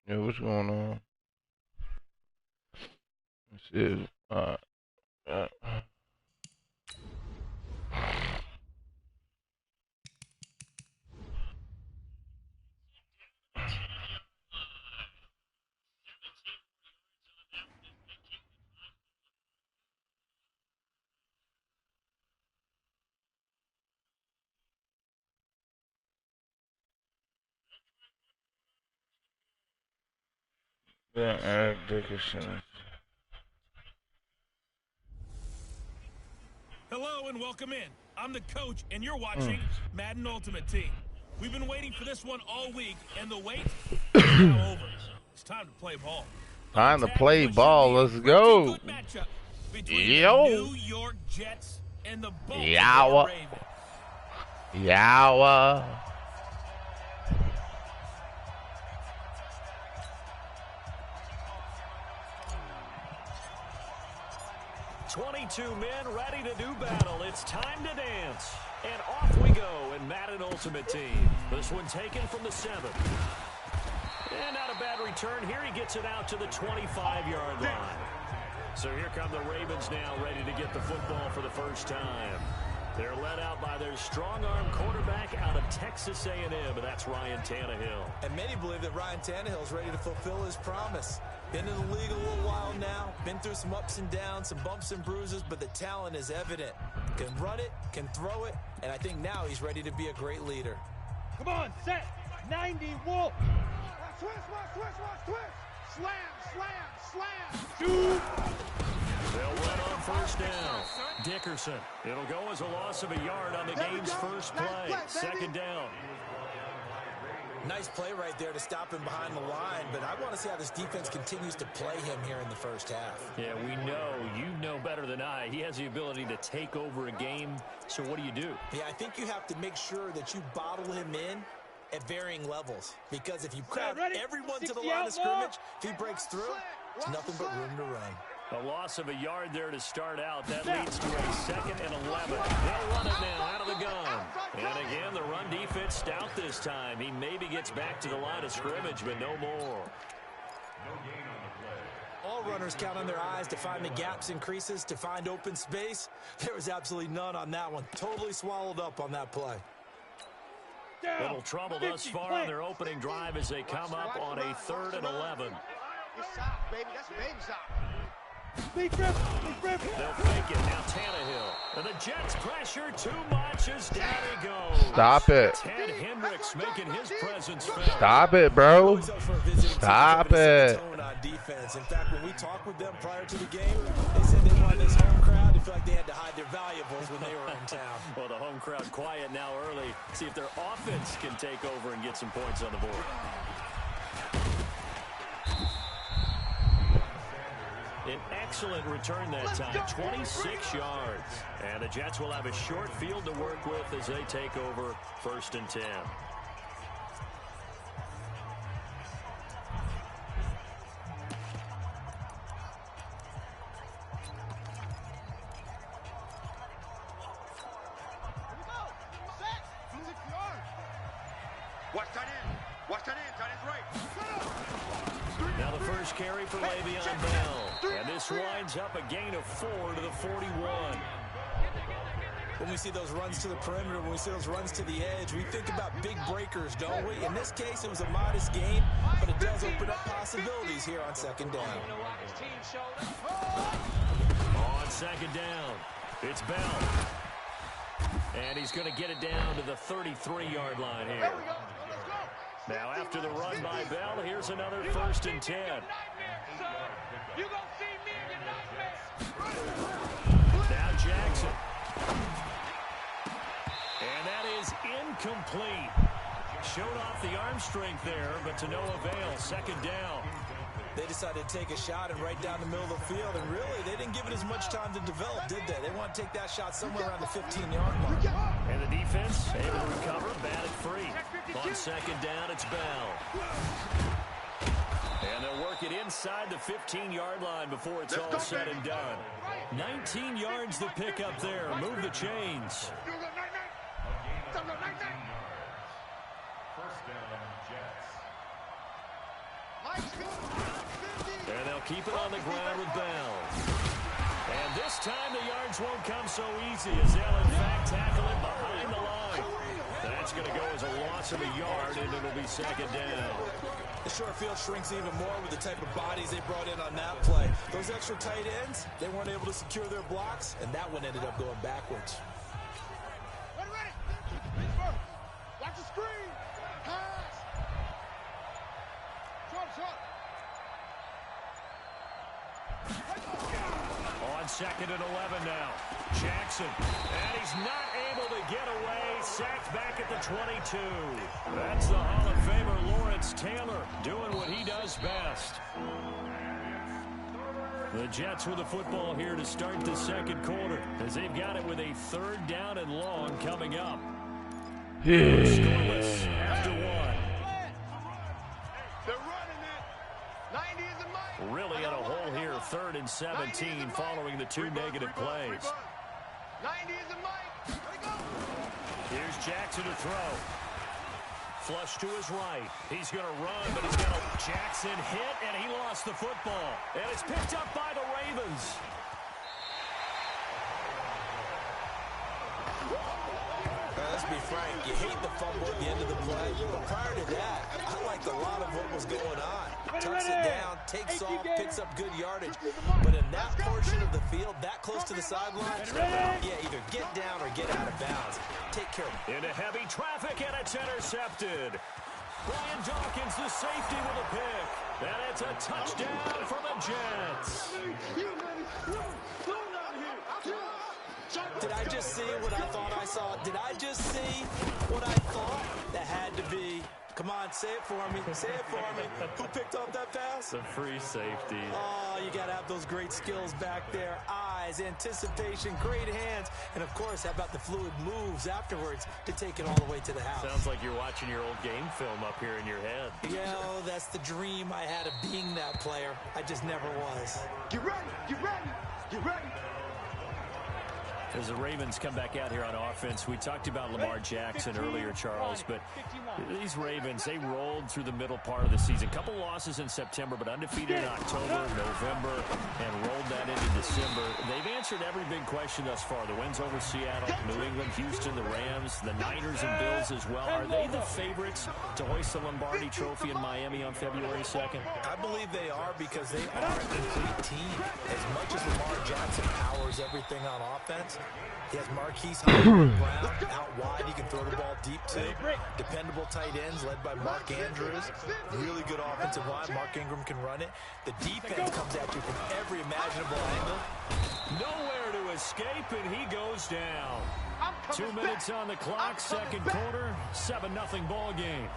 Yeah, what's going on? This is uh, Eric Dickerson. Hello and welcome in. I'm the coach, and you're watching Madden Ultimate Team. We've been waiting for this one all week, and the wait is now over. It's time to play ball. Time to play ball. Let's go. Yo. New York Jets and the Yow. Ravens. Yow. 22 men ready to do battle. It's time to dance. And off we go in Madden Ultimate Team. This one taken from the 7. And not a bad return. Here he gets it out to the 25-yard line. So here come the Ravens now, ready to get the football for the first time. They're led out by their strong-arm quarterback out of Texas A&M, and that's Ryan Tannehill. And many believe that Ryan Tannehill is ready to fulfill his promise. Been in the league a little while now, been through some ups and downs, some bumps and bruises, but the talent is evident. Can run it, can throw it, and I think now he's ready to be a great leader. Come on, set, 90, Wolf. Twist, slam, shoot. They'll run on first down. Dickerson. It'll go as a loss of a yard on the game's first play. Second down. Nice play right there to stop him behind the line, but I want to see how this defense continues to play him here in the first half. Yeah, we know. You know better than I. He has the ability to take over a game, so what do you do? Yeah, I think you have to make sure that you bottle him in at varying levels, because if you crowd everyone to the line of scrimmage, if he breaks through, it's nothing but room to run. A loss of a yard there to start out. That leads to a 2nd and 11. They'll run it now out of the gun. And again, the run defense stout this time. He maybe gets back to the line of scrimmage, but no more. All runners count on their eyes to find the gaps and creases, to find open space. There was absolutely none on that one. Totally swallowed up on that play. Little trouble thus far on their opening drive as they come up on a 3rd and 11. Big rip. They'll fake it. Now Tannehill. And the Jets pressure too much as down he goes. Stop it. Ted Hendricks making his presence felt. Stop it, bro. Stop it. Defense. In fact, when we talked with them prior to the game, they said they wanted this home crowd to feel like they had to hide their valuables when they were in town. Well, the home crowd quiet now early. See if their offense can take over and get some points on the board. An excellent return that time, 26 yards. And the Jets will have a short field to work with as they take over 1st and 10. Now the first carry for Le'Veon Bell. And this winds up a gain of 4 to the 41. When we see those runs to the perimeter, when we see those runs to the edge, we think about big breakers, don't we? In this case, it was a modest gain, but it does open up possibilities here on 2nd down. On 2nd down, it's Bell. And he's going to get it down to the 33-yard line here. Now after the run by Bell, here's another 1st and 10. Now Jackson. And that is incomplete. Showed off the arm strength there, but to no avail. 2nd down. They decided to take a shot and right down the middle of the field, and really, they didn't give it as much time to develop, did they? They want to take that shot somewhere around the 15-yard mark. And the defense able to recover, batted free. On 2nd down, it's Bell. And they'll work it inside the 15-yard line before it's all said and done. 19 yards to pick up there. Move the chains. And they'll keep it on the ground with Bell. And this time the yards won't come so easy as they'll in fact tackle it behind the line. That's going to go as a loss of a yard, and it'll be second down. The short field shrinks even more with the type of bodies they brought in on that play. Those extra tight ends, they weren't able to secure their blocks, and that one ended up going backwards. Ready. Watch the screen. Pass. Short. On 2nd and 11 now. Jackson. And he's not able to get away. Sacked back at the 22. That's the Hall of Famer Lawrence Taylor doing what he does best. The Jets with the football here to start the second quarter as they've got it with a 3rd down and long coming up. Scoreless after 1. They're running it. 90 is a mic. Really in a hole here, 3rd and 17 following the 2 negative plays. 90 is a mic. Let it go. Here's Jackson to throw. Flush to his right. He's going to run, but he's got a Jackson hit, and he lost the football. And it's picked up by the Ravens. Let's be frank, you hate the fumble at the end of the play, but prior to that, I liked a lot of what was going on. Tucks it down, takes off, picks up good yardage. But in that portion of the field, that close to the sideline, yeah, either get down or get out of bounds. Take care of it. Into heavy traffic, and it's intercepted. Brian Dawkins, the safety, with a pick. And it's a touchdown for the Jets. Did I just see what I thought I saw? Did I just see what I thought? That had to be. Come on, say it for me. Say it for me. Who picked off that pass? The free safety. Oh, you got to have those great skills back there. Eyes, anticipation, great hands. And, of course, how about the fluid moves afterwards to take it all the way to the house? Sounds like you're watching your old game film up here in your head. Yeah, oh, that's the dream I had of being that player. I just never was. Get ready. As the Ravens come back out here on offense, we talked about Lamar Jackson earlier, Charles, but these Ravens, they rolled through the middle part of the season. Couple losses in September, but undefeated in October, November, and rolled that into December. They've answered every big question thus far. The wins over Seattle, New England, Houston, the Rams, the Niners and Bills as well. Are they the favorites to hoist the Lombardi Trophy in Miami on February 2nd? I believe they are because they are a complete team. As much as Lamar Jackson powers everything on offense, he has Marquise Brown out wide. He can throw the ball deep, too. Dependable tight ends led by Mark Andrews. Really good offensive line. Mark Ingram can run it. The defense comes at you from every imaginable angle. Nowhere to escape, and he goes down. 2 minutes on the clock, second quarter, 7-0 ball game.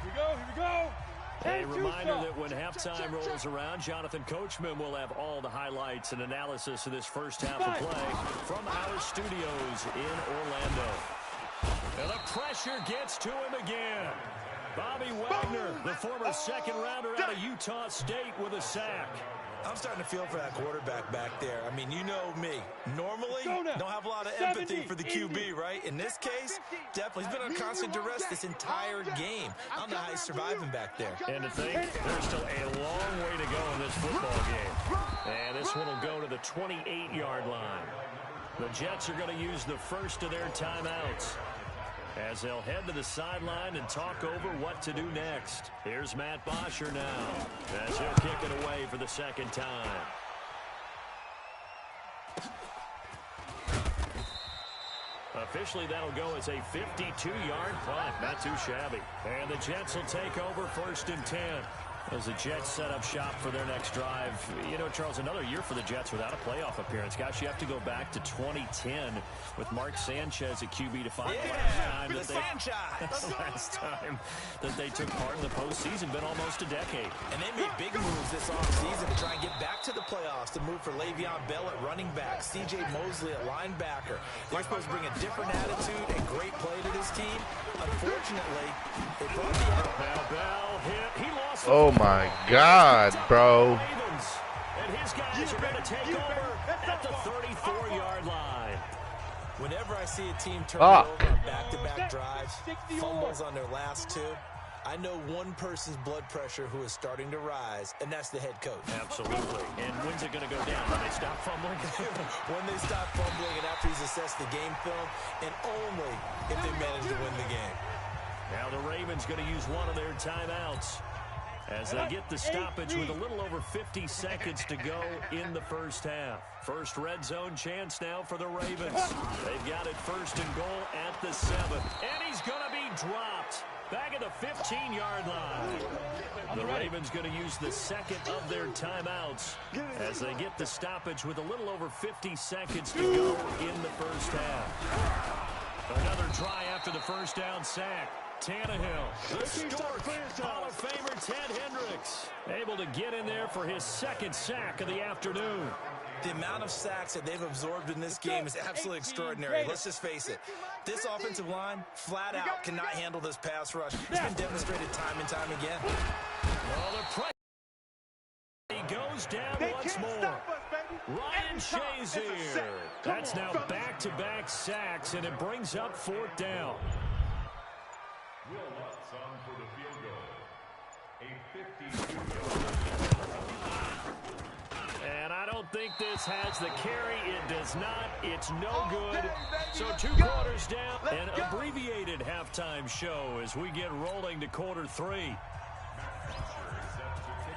Here we go. A reminder that when halftime rolls around, Jonathan Coachman will have all the highlights and analysis of this first half of play from our studios in Orlando. And the pressure gets to him again. Bobby Wagner, the former second rounder out of Utah State, with a sack. I'm starting to feel for that quarterback back there. I mean, you know me. Normally, don't have a lot of empathy for the QB, right? In this case, definitely. He's been on constant duress this entire game. I don't know how he's surviving back there. And to think, there's still a long way to go in this football game. And this one will go to the 28-yard line. The Jets are going to use the first of their timeouts as they'll head to the sideline and talk over what to do next. Here's Matt Bosher now as he'll kick it away for the second time. Officially, that'll go as a 52-yard punt. Not too shabby. And the Jets will take over 1st and 10. As the Jets set up shop for their next drive. You know, Charles, another year for the Jets without a playoff appearance. Gosh, you have to go back to 2010 with Mark Sanchez at QB to find the last time that they took part in the postseason. Been almost a decade. And they made big moves this offseason to try and get back to the playoffs, to move for Le'Veon Bell at running back, C.J. Mosley at linebacker. They're supposed to bring a different attitude and great play to this team. Unfortunately, they brought the Bell hit. He lost. Oh my God, bro. And his guys are going to take over at the 34-yard line. Whenever I see a team turn it over on back-to-back drives, fumbles on their last two, I know one person's blood pressure who is starting to rise, and that's the head coach. Absolutely. And when's it going to go down? When they stop fumbling? When they stop fumbling and after he's assessed the game film, and only if they manage to win the game. Now the Ravens going to use one of their timeouts as they get the stoppage with a little over 50 seconds to go in the first half. First red zone chance now for the Ravens. They've got it first and goal at the 7. And he's going to be dropped back at the 15-yard line. The Ravens going to use the second of their timeouts as they get the stoppage with a little over 50 seconds to go in the first half. Another try after the first down sack. Tannehill, the Stork, Hall of Famer Ted Hendricks, able to get in there for his second sack of the afternoon. The amount of sacks that they've absorbed in this game is absolutely extraordinary. Let's just face it. This offensive line, flat out, cannot handle this pass rush. It's been demonstrated time and time again. Well, the pressure. He goes down once more. Ryan Shazier. That's now back-to-back sacks, and it brings up fourth down. And I don't think this has the carry. It does not. It's no good. So 2 quarters down. An abbreviated halftime show as we get rolling to quarter 3.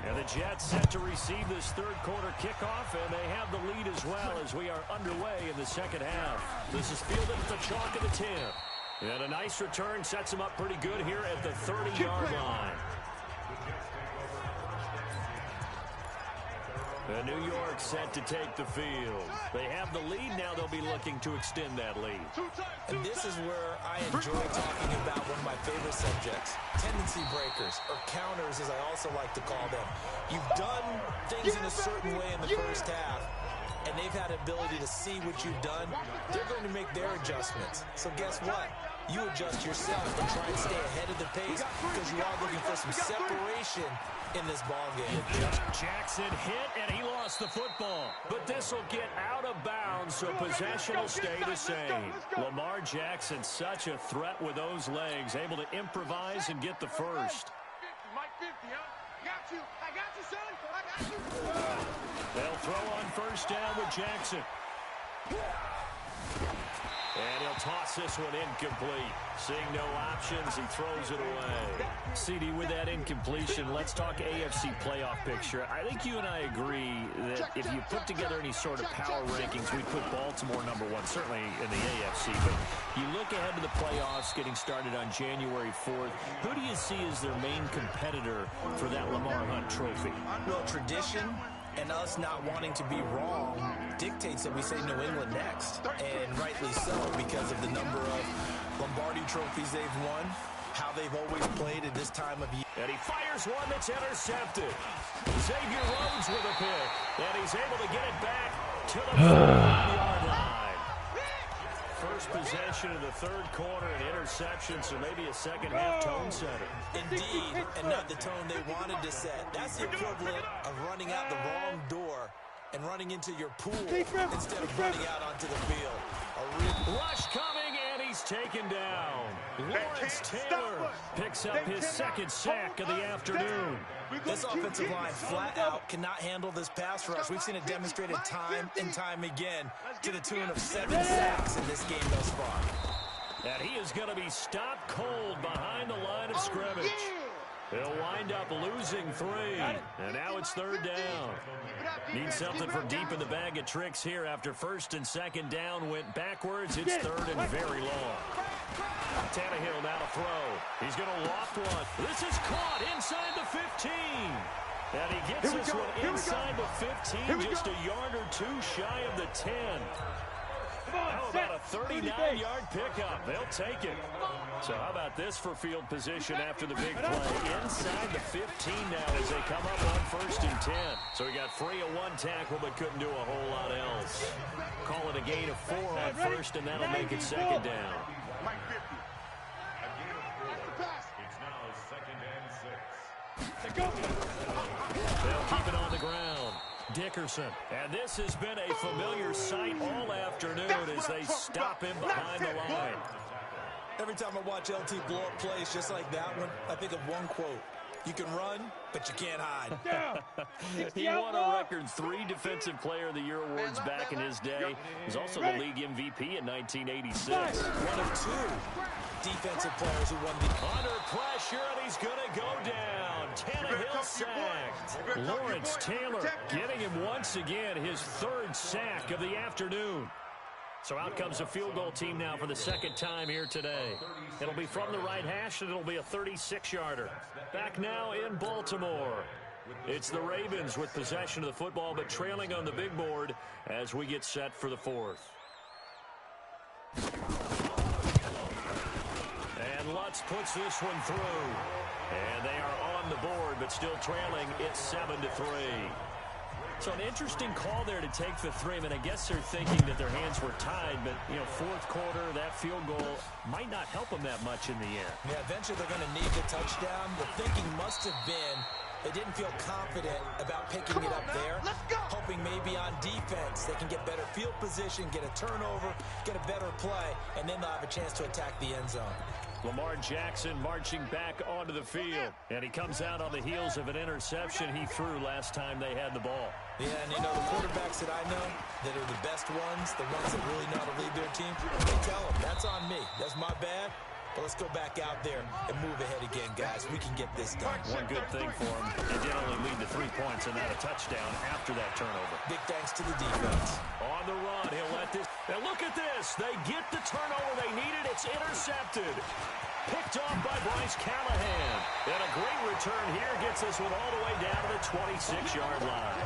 And the Jets set to receive this third quarter kickoff, and they have the lead as well as we are underway in the second half. This is fielded at the chalk of the 10. And a nice return sets him up pretty good here at the 30-yard line. And New York set to take the field. They have the lead. Now they'll be looking to extend that lead. And this is where I enjoy talking about one of my favorite subjects, tendency breakers, or counters as I also like to call them. You've done things in a certain way in the first half, and they've had the ability to see what you've done. They're going to make their adjustments. So guess what? You adjust yourself and try and stay ahead of the pace because you are looking for some separation in this ball game. Jackson hit, and he lost the football. But this will get out of bounds, so possession will stay the same. Lamar Jackson, such a threat with those legs, able to improvise and get the first. Mike 50, huh? I got you, son. I got you. They'll throw on first down with Jackson. And he'll toss this one incomplete. Seeing no options, he throws it away. CD, with that incompletion, let's talk AFC playoff picture. I think you and I agree that if you put together any sort of power rankings, we'd put Baltimore number 1, certainly in the AFC. But you look ahead to the playoffs getting started on January 4th. Who do you see as their main competitor for that Lamar Hunt trophy? Well, tradition and us not wanting to be wrong dictates that we say New England next, and rightly so because of the number of Lombardi trophies they've won, how they've always played at this time of year. And he fires one that's intercepted. Xavier Rhodes with a pick, and he's able to get it back to the 4-yard line. First possession of the third quarter, an interception, so maybe a second-half tone setter. Indeed, and not the tone they wanted to set. That's the equivalent of running out the wrong door and running into your pool instead of running out onto the field. Rush coming, and he's taken down. Lawrence Taylor picks up his second sack of the afternoon. This offensive line flat out cannot handle this pass rush. We've seen it demonstrated time and time again to the tune of 7 sacks in this game thus far. And he is going to be stopped cold behind the line of scrimmage. He'll wind up losing 3, and now it's third down. Need something from deep in the bag of tricks here after first and second down went backwards. It's third and very long. Tannehill now to throw. He's going to loft one. This is caught inside the 15. And he gets this one inside the 15, just a yard or 2 shy of the 10. How about a 39-yard pickup? They'll take it. So how about this for field position after the big play? Inside the 15 now as they come up on first and 10. So we got free of 1 tackle but couldn't do a whole lot else. Call it a gain of 4 on first, and that'll make it second down. Mike 50. It's now second and 6. They'll keep it on the ground. Dickerson. And this has been a familiar sight all afternoon as they stop him behind the line. Every time I watch LT blow up plays just like that one, I think of one quote. You can run, but you can't hide. He won a record 3 Defensive Player of the Year awards back in his day. He was also the league MVP in 1986. One of 2 defensive players who won the... Under pressure, and he's going to go down. Tannehill sacked. Lawrence Taylor getting him once again, his 3rd sack of the afternoon. So out comes the field goal team now for the 2nd time here today. It'll be from the right hash, and it'll be a 36-yarder. Back now in Baltimore. It's the Ravens with possession of the football, but trailing on the big board as we get set for the 4th. And Lutz puts this one through. And they are on the board, but still trailing. It's 7-3. So an interesting call there to take the 3. I mean, I guess they're thinking that their hands were tied, but, you know, 4th quarter, that field goal might not help them that much in the end. Yeah, eventually they're going to need the touchdown. The thinking must have been they didn't feel confident about picking it up there, hoping maybe on defense they can get better field position, get a turnover, get a better play, and then they'll have a chance to attack the end zone. Lamar Jackson marching back onto the field, and he comes out on the heels of an interception he threw last time they had the ball. Yeah, and you know, the quarterbacks that I know that are the best ones, the ones that really know how to lead their team, they tell them, that's on me. That's my bad. But let's go back out there and move ahead again, guys. We can get this done. One good thing for him, it did only lead to 3 points and not a touchdown after that turnover. Big thanks to the defense. On the run, he'll let this. And look at this. They get the turnover they needed. It's intercepted. Picked off by Bryce Callahan. And a great return here gets this one all the way down to the 26-yard line.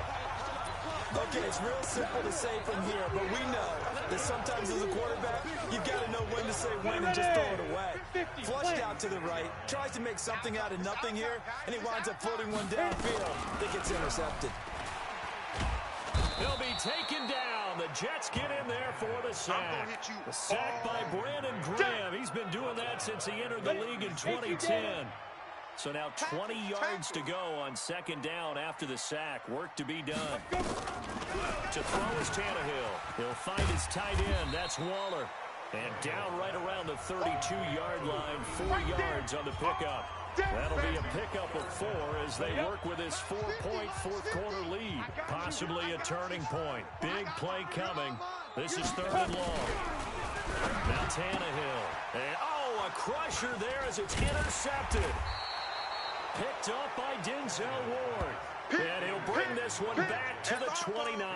Okay, it's real simple to say from here, but we know that sometimes as a quarterback, you've got to know when to say when and just throw it away. Flushed out to the right, tries to make something out of nothing here, and he winds up floating one downfield that gets intercepted. He'll be taken down. The Jets get in there for the sack. The sack by Brandon Graham. He's been doing that since he entered the league in 2010. So now 20 yards to go on 2nd down after the sack. Work to be done. To throw is Tannehill. He'll find his tight end. That's Waller. And down right around the 32-yard line. 4 yards on the pickup. That'll be a pickup of 4 as they work with this 4-point 4th quarter lead. Possibly a turning point. Big play coming. This is 3rd and long. Now Tannehill. And, oh, a crusher there as it's intercepted. Picked up by Denzel Ward. And he'll bring this one back to the 29.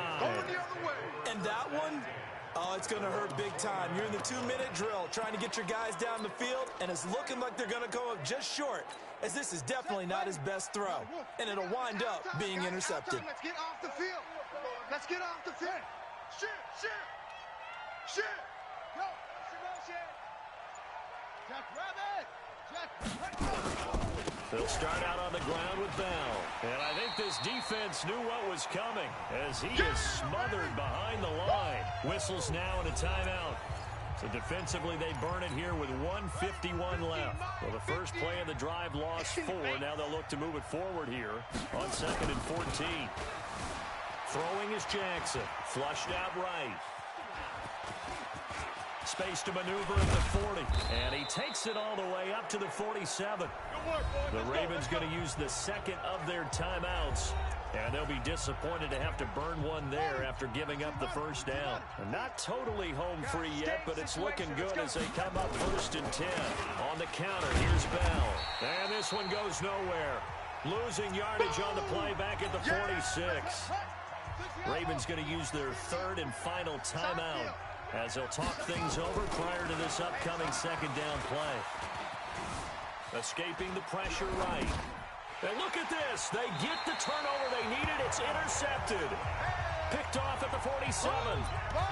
And that one, oh, it's going to hurt big time. You're in the 2-minute drill trying to get your guys down the field, and it's looking like they're going to go up just short, as this is definitely not his best throw. And it'll wind up being intercepted. Let's get off the field. Let's get off the field. Shoot. Go. Jack Rabbit. They'll start out on the ground with Bell. And I think this defense knew what was coming as he is smothered behind the line. Whistles now and a timeout. So defensively, they burn it here with 1:51 left. Well, the first play of the drive lost 4. Now they'll look to move it forward here on 2nd and 14. Throwing is Jackson. Flushed out right. Space to maneuver at the 40. And he takes it all the way up to the 47. The Ravens going to use the 2nd of their timeouts. And they'll be disappointed to have to burn one there after giving up the 1st down. Not totally home free yet, but it's looking good as they come up 1st and 10. On the counter, here's Bell. And this one goes nowhere. Losing yardage on the play back at the 46. Ravens going to use their 3rd and final timeout as they'll talk things over prior to this upcoming 2nd down play. Escaping the pressure right. And look at this. They get the turnover they needed. It's intercepted. Picked off at the 47.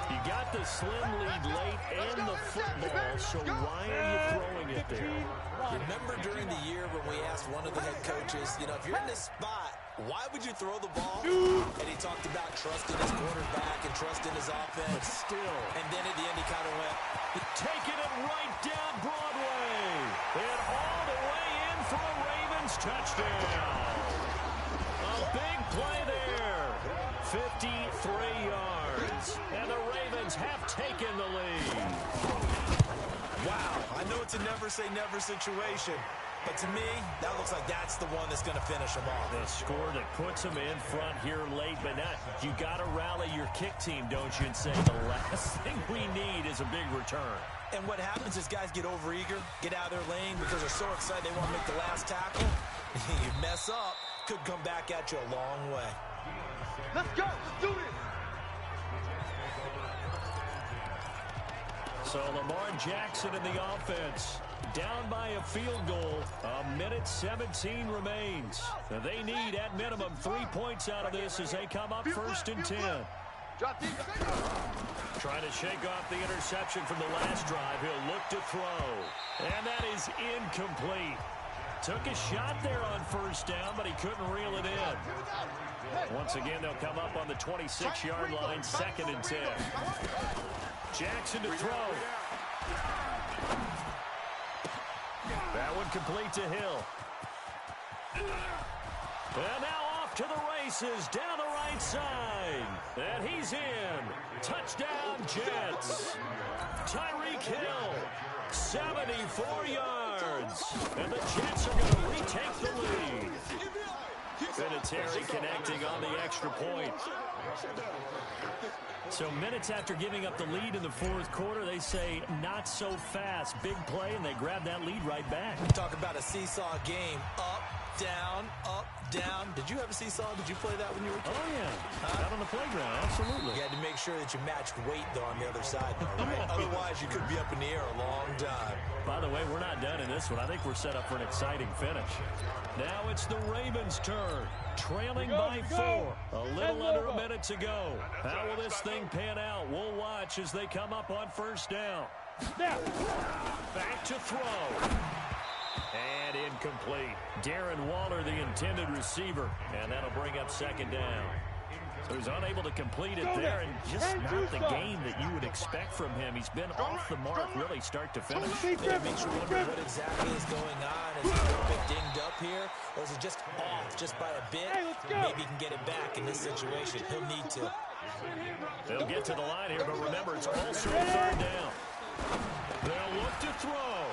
You got the slim lead late and the football, so why are you throwing it there? Remember during the year when we asked one of the head coaches, you know, if you're in this spot, why would you throw the ball? And he talked about trusting his quarterback and trusting his offense. But still. And then at the end he kind of went. Taking it right down Broadway. And all the way in for a Ravens touchdown. A big play there. 53 yards. And the Ravens have taken the lead. Wow, I I know it's a never-say-never situation, but to me, that looks like that's the one that's going to finish them off. The score that puts them in front here late, but not. You got to rally your kick team, don't you, and say the last thing we need is a big return. And what happens is guys get overeager, get out of their lane because they're so excited they want to make the last tackle. You mess up, could come back at you a long way. Let's go. Let's do this. So Lamar Jackson in the offense, down by a field goal. 1:17 remains. They need, at minimum, 3 points out of this as they come up 1st and 10. Trying to shake off the interception from the last drive. He'll look to throw. And that is incomplete. Took a shot there on 1st down, but he couldn't reel it in. Once again, they'll come up on the 26-yard line, 2nd and 10. Jackson to throw. That one complete to Hill. And now off to the races, down the right side. And he's in. Touchdown, Jets. Tyreek Hill, 74 yards. And the Jets are going to retake the lead. Vinatieri connecting on the extra point. So minutes after giving up the lead in the 4th quarter, they say not so fast. Big play, and they grab that lead right back. Talk about a seesaw game. Up, down. Did you have a seesaw? Did you play that when you were a kid? Oh, yeah. Out on the playground, absolutely. You had to make sure that you matched weight, though, on the other side, though, right? Otherwise, you could be up in the air a long time. By the way, we're not done in this one. I think we're set up for an exciting finish. Now it's the Ravens' turn, trailing by 4. A little under a minute to go. How will this thing pan out? We'll watch as they come up on 1st down. Back to throw. And incomplete. Darren Waller, the intended receiver. And that'll bring up 2nd down. So he's unable to complete it there, and just not the game that you would expect from him. He's been off the mark really start to finish. It makes you wonder what exactly is going on. Is he a little bit dinged up here, or is he just off just by a bit? Maybe he can get it back in this situation. He'll need to. They'll get to the line here, but remember, it's also 3rd down. They'll look to throw.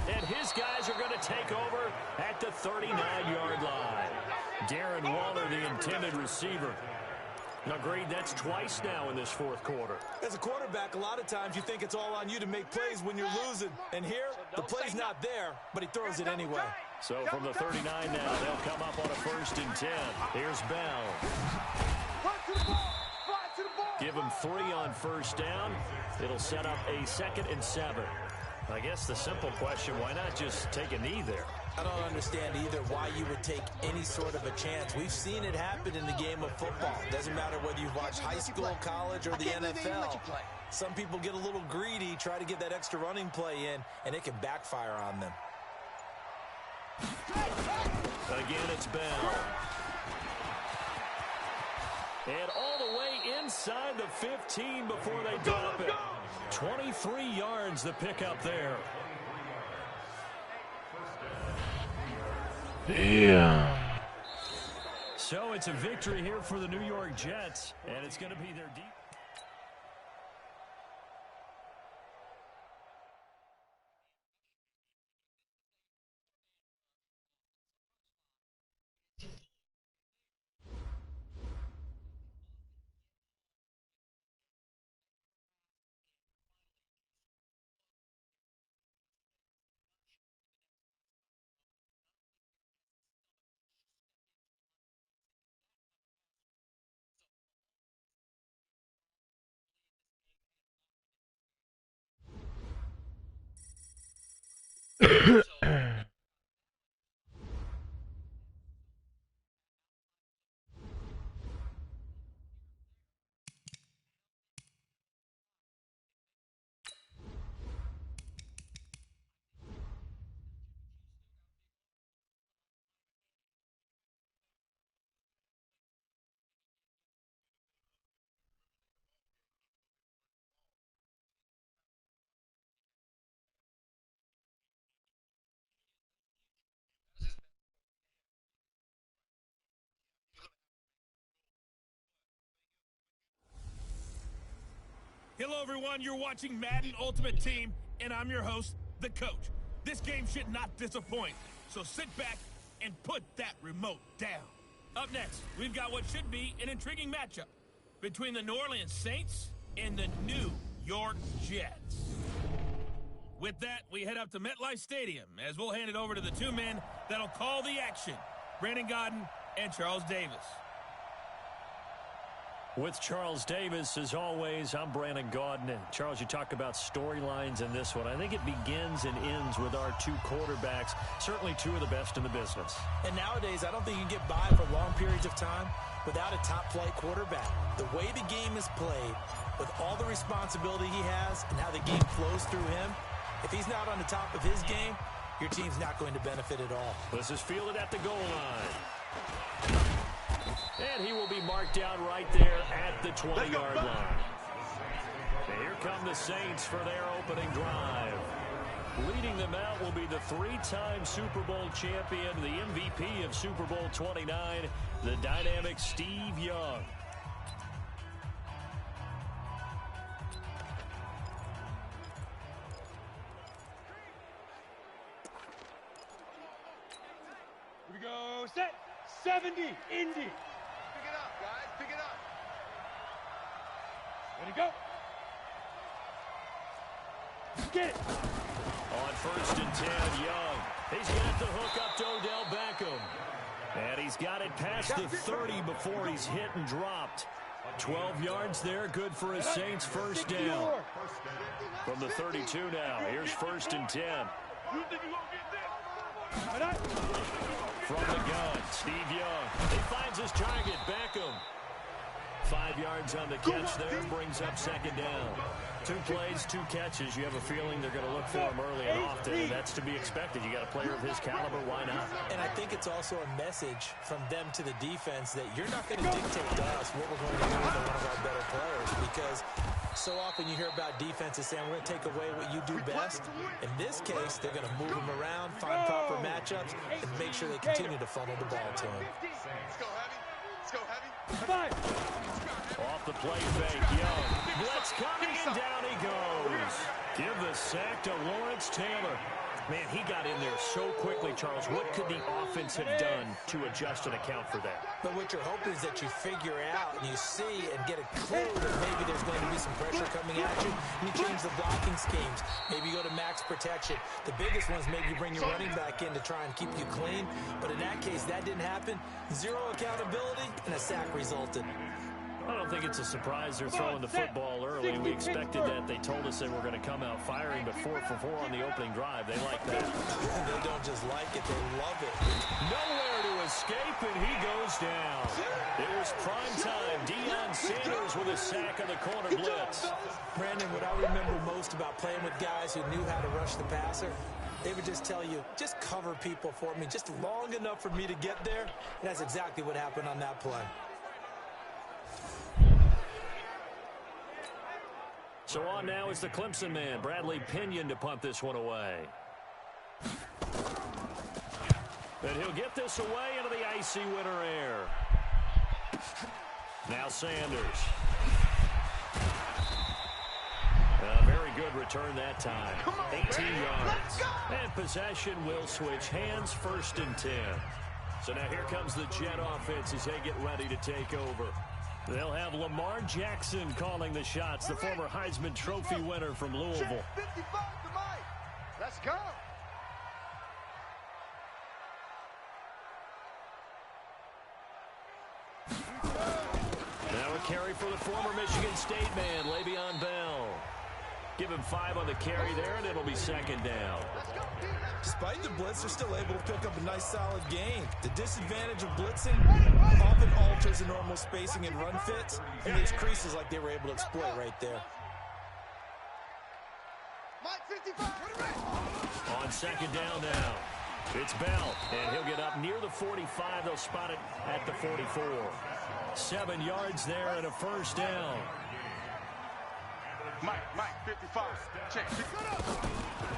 And his guys are going to take over at the 39-yard line. Darren Waller, the intended receiver. Agreed, that's twice now in this 4th quarter. As a quarterback, a lot of times you think it's all on you to make plays when you're losing. And here, the play's not there, but he throws it anyway. So from the 39 now, they'll come up on a 1st and 10. Here's Bell. Give him 3 on 1st down. It'll set up a 2nd and 7. I guess the simple question, why not just take a knee there? I don't understand either why you would take any sort of a chance. We've seen it happen in the game of football. Doesn't matter whether you've watched high school, college, or the NFL. Some people get a little greedy, try to get that extra running play in, and it can backfire on them. Again, it's Bell. And all the way inside the 15 before they drop it. 23 yards the pickup there. Damn. So it's a victory here for the New York Jets, and it's going to be their deep. everyone. You're watching Madden Ultimate Team, and I'm your host, the coach. This game should not disappoint, so sit back and put that remote down. Up next, we've got what should be an intriguing matchup between the New Orleans Saints and the New York Jets. With that, we head up to MetLife Stadium as we'll hand it over to the two men that'll call the action, Brandon Gaudin and Charles Davis. With Charles Davis, as always, I'm Brandon Gaudin. And Charles, you talk about storylines in this one. I think it begins and ends with our two quarterbacks, certainly two of the best in the business. And nowadays, I don't think you can get by for long periods of time without a top-flight quarterback. The way the game is played, with all the responsibility he has and how the game flows through him, if he's not on the top of his game, your team's not going to benefit at all. This is fielded at the goal line. And he will be marked down right there at the 20-yard line. And here come the Saints for their opening drive. Leading them out will be the three-time Super Bowl champion, the MVP of Super Bowl 29, the dynamic Steve Young. Here we go. Set. 70. Indy. Pick it up, guys. Pick it up. Ready, go. Get it. On 1st and 10, Young. He's got the hook up to Odell Beckham. And he's got it past the 30 before he's hit and dropped. 12 yards there, good for a Saints first down. From the 32 now, here's 1st and 10. From the gun, Steve Young. He finds his target, Beckham. 5 yards on the catch there, brings up 2nd down. 2 plays, 2 catches. You have a feeling they're going to look for him early and often, and that's to be expected. You got a player of his caliber, why not? And I think it's also a message from them to the defense that you're not going to dictate to us what we're going to do with one of our better players, because so often you hear about defenses saying we're going to take away what you do best. In this case, they're going to move him around, find proper matchups, and make sure they continue to funnel the ball to him. Let's go heavy. Let's go heavy. Off the play fake, Young. Blitz coming, and down he goes. Give the sack to Lawrence Taylor. Man, he got in there so quickly, Charles. What could the offense have done to adjust and account for that? But what you're hoping is that you figure out and you see and get a clue that maybe there's going to be some pressure coming at you, and you change the blocking schemes. Maybe you go to max protection. The biggest one is maybe you bring your running back in to try and keep you clean. But in that case, that didn't happen. 0 accountability, and a sack resulted. I don't think it's a surprise they're throwing the football early. We expected that. They told us they were going to come out firing, but 4 for 4 on the opening drive. They like that. They don't just like it, they love it. Nowhere to escape, and he goes down. It was prime time. Deion Sanders with a sack on the corner blitz. Brandon, what I remember most about playing with guys who knew how to rush the passer, they would just tell you, just cover people for me, just long enough for me to get there. And that's exactly what happened on that play. So on now is the Clemson man, Bradley Pinion, to punt this one away. And he'll get this away into the icy winter air. Now Sanders. A very good return that time. 18 yards. And possession will switch hands, 1st and 10. So now here comes the Jet offense as they get ready to take over. They'll have Lamar Jackson calling the shots, the former Heisman Trophy winner from Louisville. 55 to Mike. Let's go. Now a carry for the former Michigan State man, Le'Veon Bell. Give him 5 on the carry there, and it'll be 2nd down. Despite the blitz, they're still able to pick up a nice, solid gain. The disadvantage of blitzing often alters the normal spacing and run fits, and leaves creases like they were able to exploit right there. Mike 55. On 2nd down now, it's Bell, and he'll get up near the 45. They'll spot it at the 44. 7 yards there and a 1st down. Mike 55. Check.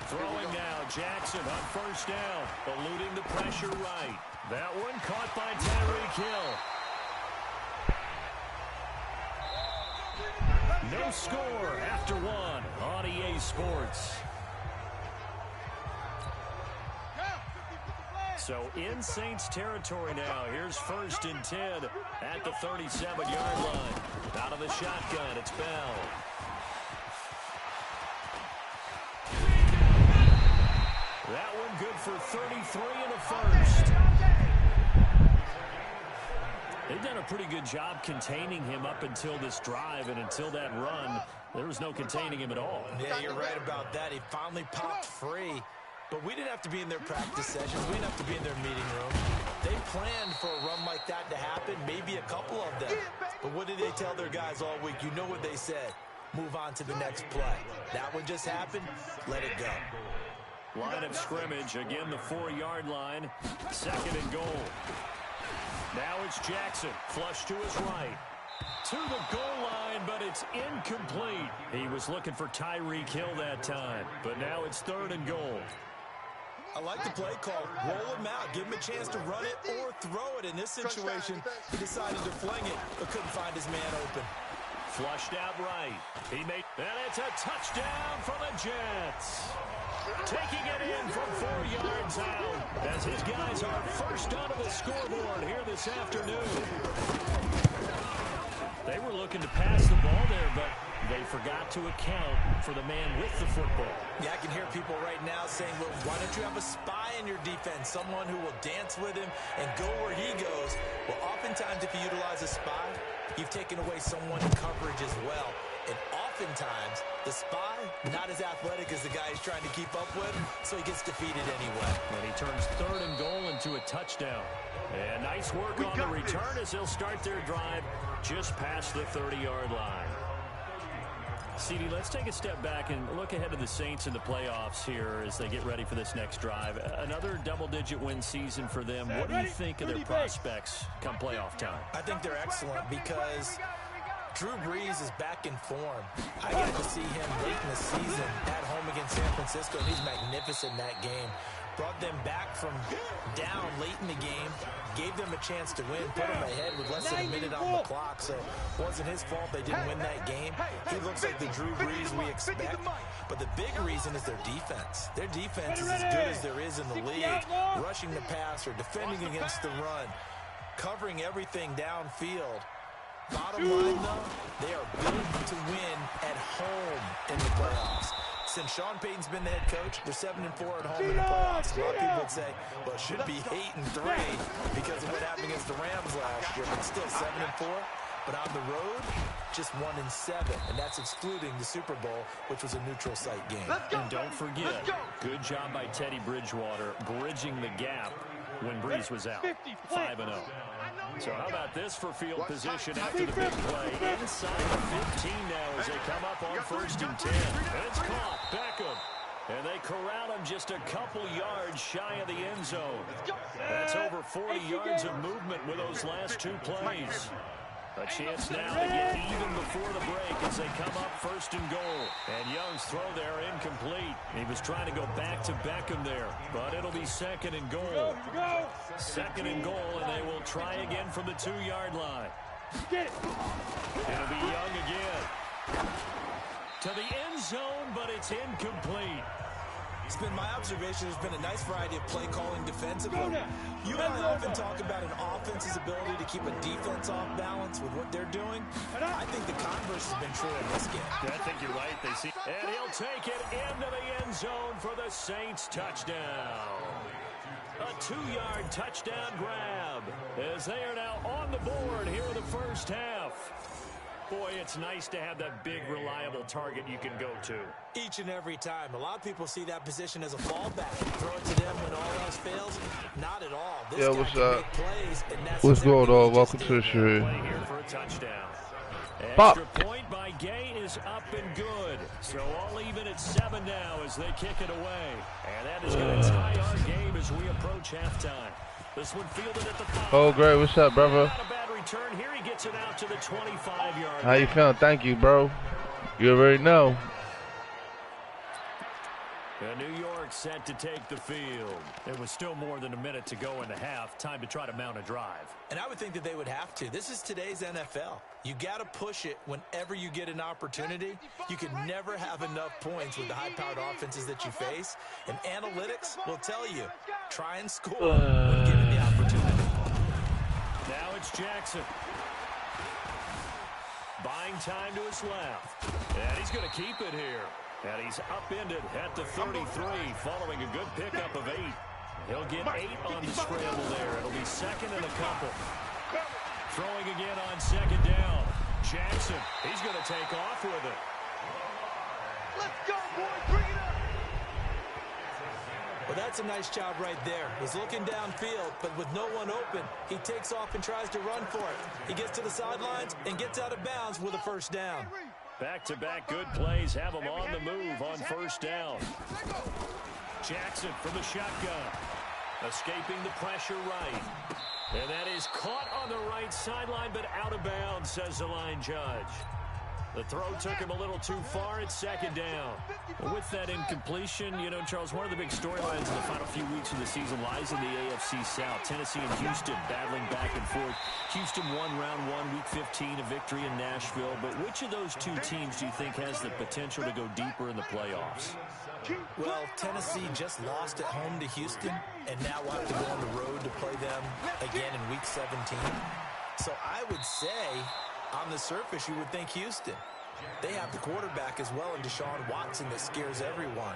Throwing now, Jackson on 1st down, eluding the pressure right. That one caught by Tyreek Hill. No new score after one on EA Sports. So in Saints territory now. Here's 1st and 10 at the 37-yard line. Out of the shotgun, it's Bell. That one good for 33 and a first. They've done a pretty good job containing him up until this drive, and until that run, there was no containing him at all. Yeah, you're right about that. He finally popped free. But we didn't have to be in their practice sessions. We didn't have to be in their meeting room. They planned for a run like that to happen, maybe a couple of them. But what did they tell their guys all week? You know what they said. Move on to the next play. That one just happened. Let it go. Line of scrimmage, again the 4-yard line. 2nd and goal. Now it's Jackson, flush to his right. To the goal line, but it's incomplete. He was looking for Tyreek Hill that time, but now it's 3rd and goal. I like the play call. Roll him out. Give him a chance to run it or throw it. In this situation, he decided to fling it, but couldn't find his man open. Flushed out right. And it's a touchdown for the Jets. Taking it in from 4 yards out as his guys are first onto the scoreboard here this afternoon. They were looking to pass the ball there, but they forgot to account for the man with the football. Yeah, I can hear people right now saying, well, why don't you have a spy in your defense, someone who will dance with him and go where he goes? Well, oftentimes if you utilize a spy, you've taken away someone in coverage as well. And oftentimes, the spy, not as athletic as the guy he's trying to keep up with, so he gets defeated anyway. And he turns 3rd and goal into a touchdown. And nice work on the return as they'll start their drive just past the 30-yard line. CD, let's take a step back and look ahead to the Saints in the playoffs here as they get ready for this next drive. Another double-digit win season for them. What do you think of their prospects come playoff time? I think they're excellent because Drew Brees is back in form. I got to see him late in the season at home against San Francisco, and he's magnificent in that game. Brought them back from down late in the game, gave them a chance to win, put them ahead with less than a minute on the clock, so it wasn't his fault they didn't win that game. He looks like the Drew Brees we expect, but the big reason is their defense. Their defense is as good as there is in the league, rushing the passer, defending against the run, covering everything downfield. Bottom line, though, they are built to win at home in the playoffs. Since Sean Payton's been the head coach, they're 7-4 at home in the playoffs. A lot of people would say, well, it should be 8-3 because of what happened against the Rams last year, but still 7-4. But on the road, just 1-7, and that's excluding the Super Bowl, which was a neutral site game. And don't forget, good job by Teddy Bridgewater bridging the gap when Brees was out. 5-0. So how about this for field position after the big play? Inside the 15 now as they come up on 1st and 10. It's caught. Beckham. And they corral him just a couple yards shy of the end zone. That's over 40 yards of movement with those last 2 plays. A chance now to get even before the break as they come up 1st and goal. And Young's throw there incomplete. He was trying to go back to Beckham there, but it'll be 2nd and goal. 2nd and goal, and they will try again from the 2-yard line. It'll be Young again. To the end zone, but it's incomplete. It's been my observation there's been a nice variety of play calling defensively. You and I often talk about an offense's ability to keep a defense off balance with what they're doing. I think the converse has been true in this game. I think you're right. And he'll take it into the end zone for the Saints touchdown. A 2-yard touchdown grab as they are now on the board here in the first half. Boy, it's nice to have that big, reliable target you can go to. Each and every time. A lot of people see that position as a fallback. Throw it to them when all else fails. Not at all. This guy what's can up? make plays, and that's What's going on? Welcome to the Play stream. here for a touchdown. Pop. Extra point by Gay is up and good. So all even at 7 now as they kick it away. And that is going to tie our game as we approach halftime. This one fielded at the 5. Oh, great. What's up, brother? Not a bad return. Here he gets it out to the 25-yard How you feeling? Thank you, bro. You already know. The New York set to take the field. There was still more than a minute to go in the half. Time to try to mount a drive. And I would think that they would have to. This is today's NFL. You got to push it whenever you get an opportunity. You can never have enough points with the high-powered offenses that you face. And analytics will tell you, try and score when given the opportunity. Now it's Jackson. Buying time to his left. And he's going to keep it here. And he's upended at the 33 following a good pickup of 8. He'll get 8 on the scramble there. It'll be second and a couple. Throwing again on second down. Jackson, he's going to take off with it. Let's go, boys. Bring it up. Well, that's a nice job right there. He's looking downfield, but with no one open, he takes off and tries to run for it. He gets to the sidelines and gets out of bounds with a first down. Back-to-back good plays have him on the move on first down. Jackson from the shotgun. Escaping the pressure right. And that is caught on the right sideline, but out of bounds, says the line judge. The throw took him a little too far. It's second down. Well, with that incompletion, you know, Charles, one of the big storylines in the final few weeks of the season lies in the AFC South. Tennessee and Houston battling back and forth. Houston won round 1, week 15, a victory in Nashville. But which of those two teams do you think has the potential to go deeper in the playoffs? Well, Tennessee just lost at home to Houston, and now will have to go on the road to play them again in week 17. So I would say, on the surface, you would think Houston. They have the quarterback as well in Deshaun Watson that scares everyone.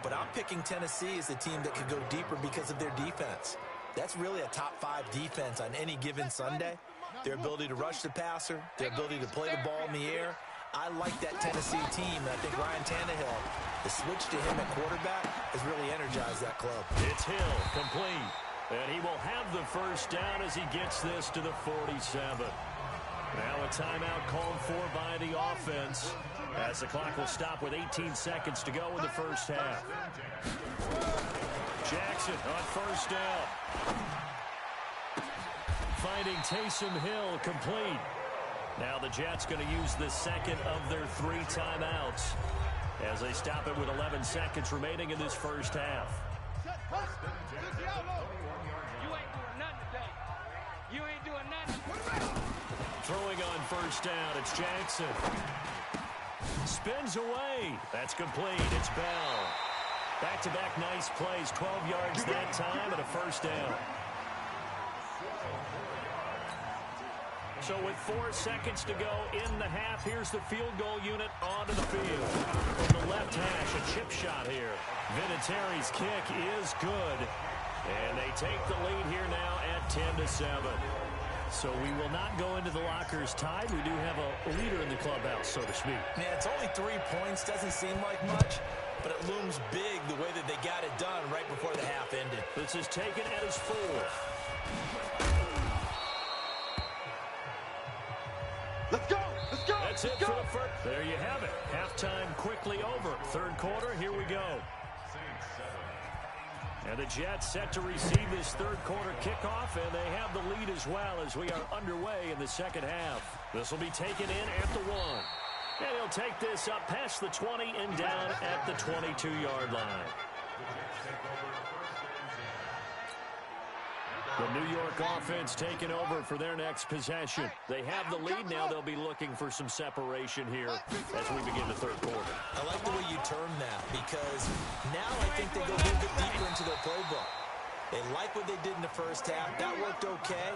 But I'm picking Tennessee as the team that could go deeper because of their defense. That's really a top 5 defense on any given Sunday. Their ability to rush the passer, their ability to play the ball in the air. I like that Tennessee team, and I think Ryan Tannehill, the switch to him at quarterback, has really energized that club. It's Hill, complete. And he will have the first down as he gets this to the 47. Now a timeout called for by the offense as the clock will stop with 18 seconds to go in the first half. Jackson on first down. Finding Taysom Hill complete. Now the Jets going to use the second of their 3 timeouts as they stop it with 11 seconds remaining in this first half. You ain't doing nothing. Throwing on first down, it's Jackson. Spins away. That's complete. It's Bell. Back-to-back nice plays. 12 yards that time and a first down. So with 4 seconds to go in the half, here's the field goal unit onto the field. From the left hash, a chip shot here. Vinatieri's kick is good. And they take the lead here now at 10-7. So we will not go into the lockers tied. We do have a leader in the clubhouse, so to speak. Yeah, it's only 3 points. Doesn't seem like much, but it looms big the way that they got it done right before the half ended. This is taken at his 4th. Let's go. Let's go. That's it for the first. There you have it. Halftime quickly over. Third quarter, here we go. And the Jets set to receive this third quarter kickoff, and they have the lead as well as we are underway in the second half. This will be taken in at the 1. And he'll take this up past the 20 and down at the 22-yard line. The New York offense taking over for their next possession. They have the lead now. They'll be looking for some separation here as we begin the third quarter. I like the way you term that because now I think they go a little bit deeper into their playbook. They like what they did in the first half. That worked okay.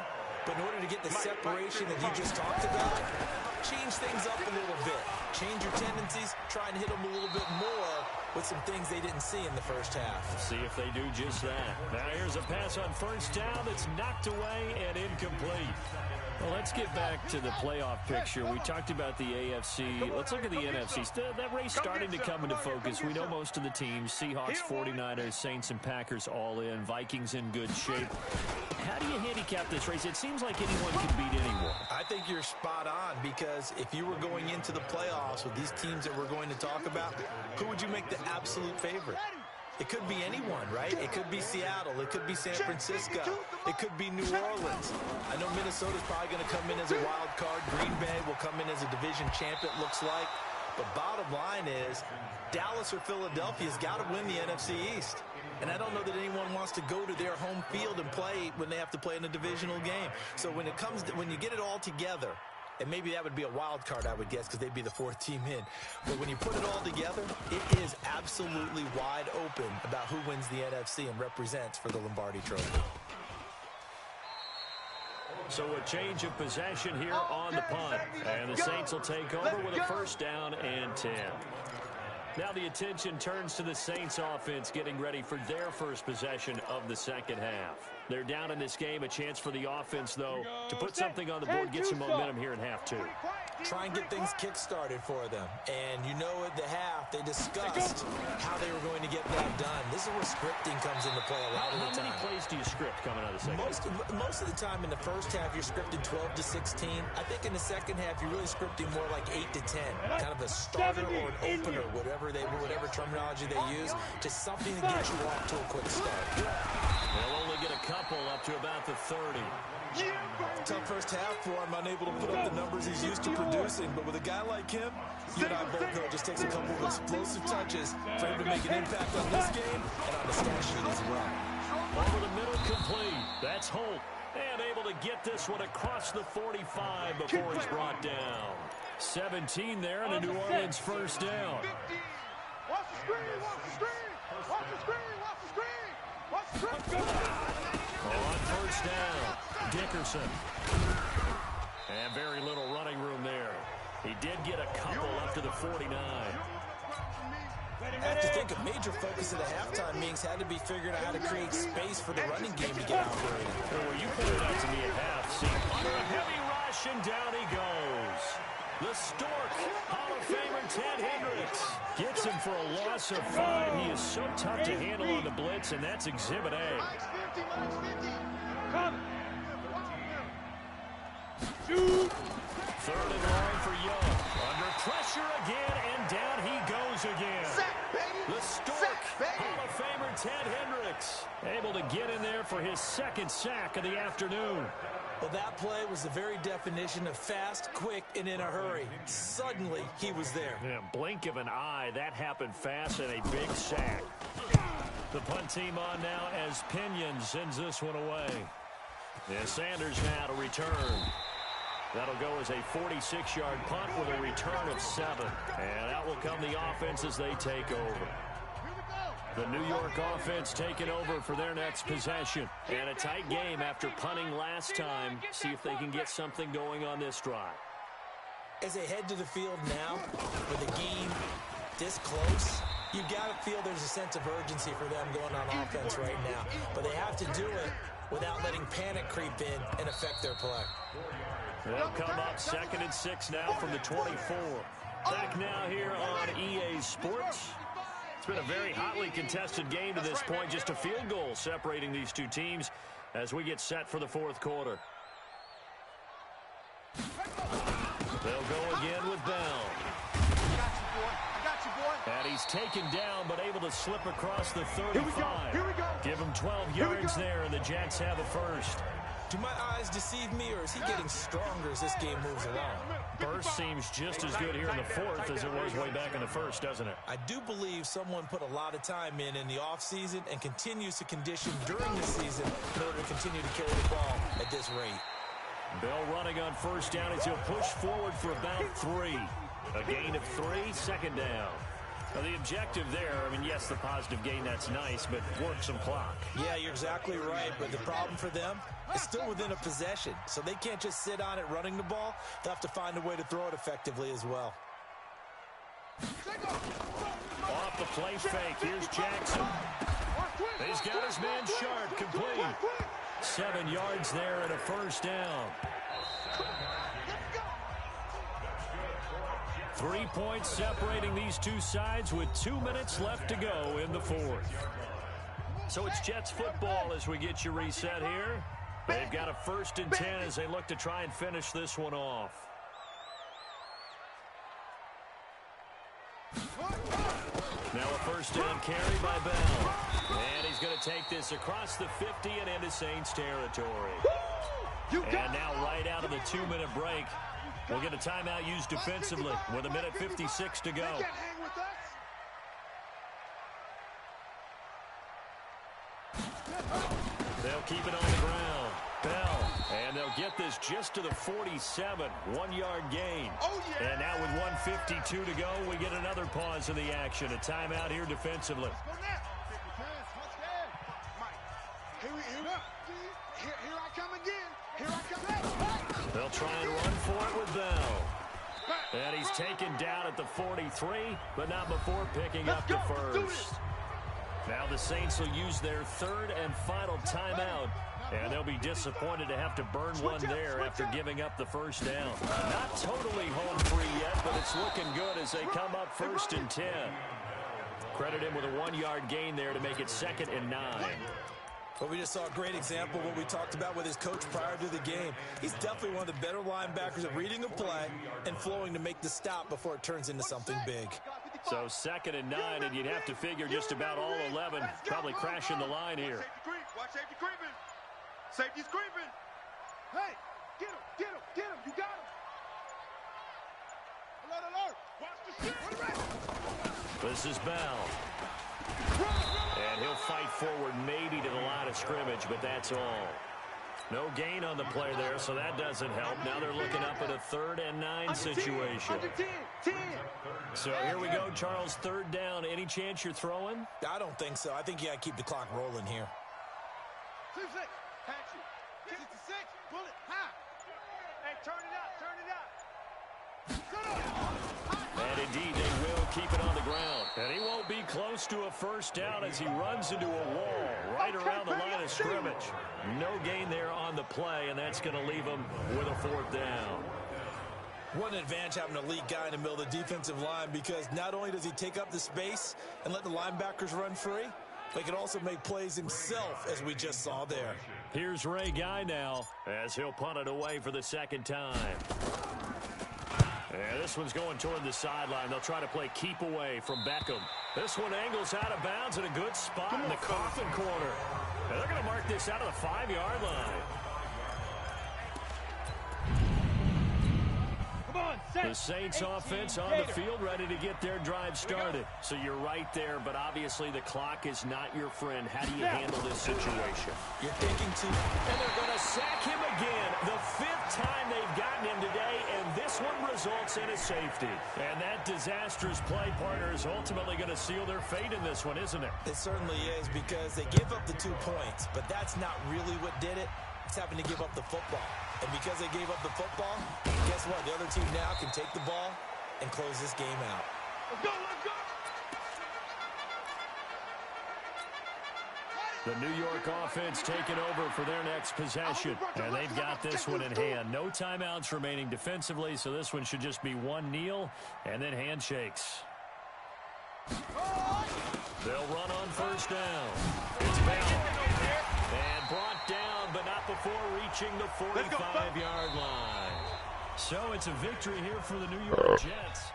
But in order to get the separation that you just talked about, change things up a little bit. Change your tendencies. Try and hit them a little bit more with some things they didn't see in the first half. See if they do just that. Now here's a pass on first down that's knocked away and incomplete. Well, let's get back to the playoff picture. We talked about the AFC. Let's look at the NFC. That race starting to come into focus. We know most of the teams, Seahawks, 49ers, Saints, and Packers all in. Vikings in good shape. How do you handicap this race? It seems like anyone can beat anyone. I think you're spot on because if you were going into the playoffs with these teams that we're going to talk about, who would you make the absolute favorite? It could be anyone, right? It could be Seattle. It could be San Francisco. It could be New Orleans. I know Minnesota's probably going to come in as a wild card. Green Bay will come in as a division champ, it looks like. But bottom line is, Dallas or Philadelphia's got to win the NFC East. And I don't know that anyone wants to go to their home field and play when they have to play in a divisional game. So when you get it all together, and maybe that would be a wild card, I would guess, because they'd be the fourth team in. But when you put it all together, it is absolutely wide open about who wins the NFC and represents for the Lombardi Trophy. So a change of possession here on the punt. And the Saints will take over with a first down and 10. Now the attention turns to the Saints offense getting ready for their first possession of the second half. They're down in this game. A chance for the offense, though, to put something on the board, get some momentum here in half two. Try and get things kick-started for them. And you know at the half, they discussed how they were going to get that done. This is where scripting comes into play a lot of the time. How many plays do you script coming out of the second half? Most of the time in the first half, you're scripting 12 to 16. I think in the second half, you're really scripting more like 8 to 10. Kind of a starter or an opener, whatever terminology they use, just something to get you off to a quick start. They'll only get a couple up to about the 30. Tough first half for him, unable to put up the numbers he's used to producing. But with a guy like him, you and I both know it just takes a couple of explosive touches for him to make an impact on this game and on the stat sheet as well. Over the middle, complete. That's Holt. And able to get this one across the 45 before he's brought down. 17 there and a New Orleans first down. Watch the screen, watch the screen, watch the screen, watch the screen, watch the screen. On first down, Dickerson. And very little running room there. He did get a couple up to the 49. I have to think a major focus of the halftime meetings had to be figuring out how to create space for the running game to get operating. Well, you pointed out to me at half. See, under a heavy rush, and down he goes. The Stork, Hall of Famer Ted Hendricks, gets him for a loss of 5. He is so tough to handle on the blitz, and that's Exhibit A. Third and long for Young. Under pressure again, and down he goes again. The Stork, Hall of Famer Ted Hendricks, able to get in there for his second sack of the afternoon. Well, that play was the very definition of fast, quick, and in a hurry. Suddenly, he was there. Yeah, blink of an eye, that happened fast, and a big sack. The punt team on now as Pinion sends this one away. And Sanders now to return. That'll go as a 46-yard punt with a return of 7. And out will come the offense as they take over. The New York offense taking over for their next possession. And a tight game after punting last time. See if they can get something going on this drive. As they head to the field now, with the game this close, you got to feel there's a sense of urgency for them going on offense right now. But they have to do it without letting panic creep in and affect their play. They'll come up 2nd and 6 now from the 24. Back now here on EA Sports. It's been a very hotly contested game to this point. Just a field goal separating these two teams as we get set for the fourth quarter. They'll go again with Bell. And he's taken down, but able to slip across the 35. Here we go. Give him 12 yards there, and the Jets have a first. Do my eyes deceive me, or is he getting stronger as this game moves along? Burst seems just as good here in the fourth as it was way back in the first, doesn't it? I do believe someone put a lot of time in the offseason and continues to condition during the season in order to continue to carry the ball at this rate. Bell running on first down as he'll push forward for about 3. A gain of 3, second down. Now the objective there, I mean, yes, the positive gain, that's nice, but work some clock. Yeah, you're exactly right, but the problem for them is still within a possession, so they can't just sit on it running the ball. They'll have to find a way to throw it effectively as well. Off the play fake, here's Jackson. He's got his man Sharp, complete. 7 yards there and a first down. 3 points separating these two sides with 2 minutes left to go in the fourth. So it's Jets football as we get you reset here. They've got a 1st and 10 as they look to try and finish this one off. Now a first down carry by Bell. And he's going to take this across the 50 and into Saints territory. And now right out of the 2-minute break, we'll get a timeout used defensively with 1:56 to go. They can't hang with us. They'll keep it on the ground. Bell. And they'll get this just to the 47. 1-yard gain. Oh, yeah. And now with 1:52 to go, we get another pause in the action. A timeout here defensively. Go now. Here I come again. Here I come. They'll try and run for it with Bell. And he's taken down at the 43, but not before picking up the first. Now the Saints will use their third and final timeout, and they'll be disappointed to have to burn one there after giving up the first down. Not totally home free yet, but it's looking good as they come up 1st and 10. Credit him with a 1-yard gain there to make it 2nd and 9. But we just saw a great example of what we talked about with his coach prior to the game. He's definitely one of the better linebackers at reading a play and flowing to make the stop before it turns into something big. So 2nd and 9, and you'd have to figure just about all 11 probably crashing the line here. Watch safety creeping. Safety's creeping. Hey, get him, get him, get him. You got him. Alert, alert. Watch the shit. This is Bell. And he'll fight forward maybe to the line of scrimmage, but that's all. No gain on the play there, so that doesn't help. Now they're looking up at a 3rd and 9 situation. Under 10, 10. So here we go, Charles, 3rd down. Any chance you're throwing? I don't think so. I think you got to keep the clock rolling here. 6, patch it. 66, pull it high. Hey, turn it out, turn it out. And indeed, they will keep it on the ground. And he won't be close to a first down as he runs into a wall right around the line of scrimmage. No gain there on the play, and that's going to leave him with a 4th down. What an advantage having a elite guy in the middle of the defensive line, because not only does he take up the space and let the linebackers run free, but he can also make plays himself, as we just saw there. Here's Ray Guy now as he'll punt it away for the 2nd time. And this one's going toward the sideline. They'll try to play keep away from Beckham. This one angles out of bounds at a good spot in the coffin corner. And they're going to mark this out of the 5-yard line. The Saints offense on the field ready to get their drive started. So you're right there, but obviously the clock is not your friend. How do you handle this situation? You're thinking too. And they're going to sack him again. The 5th time they've gotten him today, and this one results in a safety. And that disastrous play partner is ultimately going to seal their fate in this one, isn't it? It certainly is, because they gave up the 2 points, but that's not really what did it. It's having to give up the football. And because they gave up the football, guess what? The other team now can take the ball and close this game out. Let's go, let's go. The New York offense taking over for their next possession. And they've got this one in hand. No timeouts remaining defensively, so this one should just be one kneel and then handshakes. They'll run on 1st down. It's Bell. And brought down, but not before reaching the 45-yard line. So it's a victory here for the New York Jets.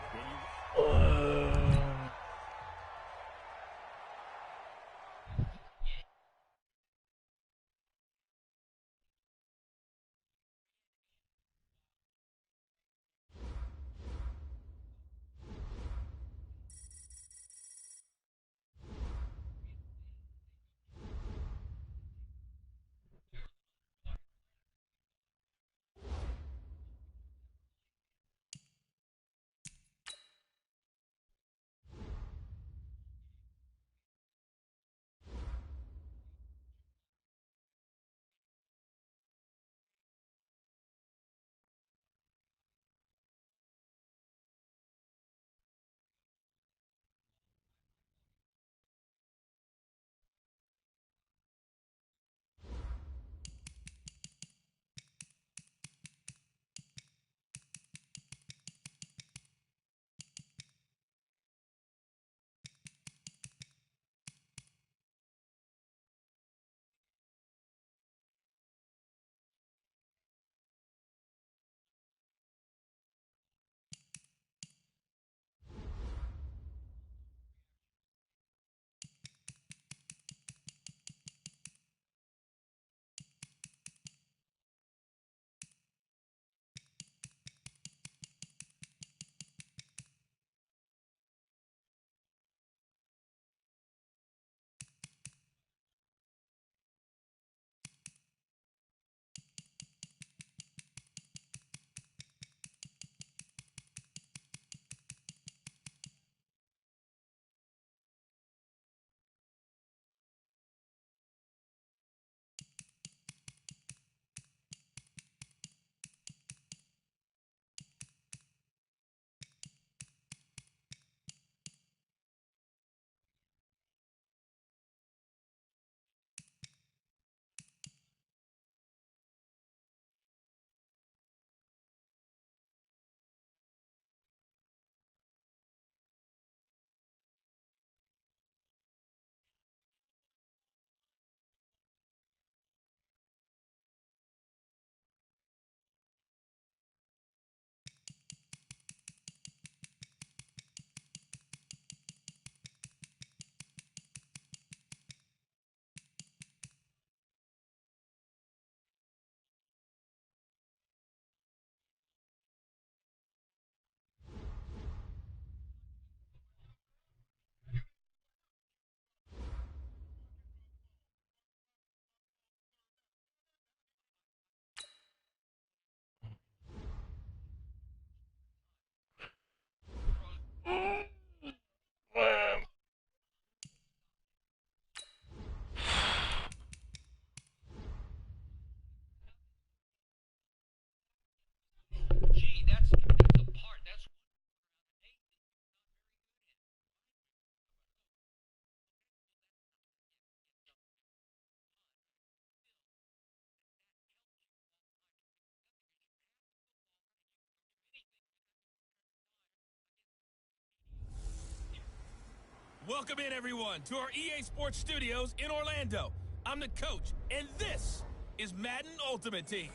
Welcome in, everyone, to our EA Sports Studios in Orlando. I'm the coach, and this is Madden Ultimate Team.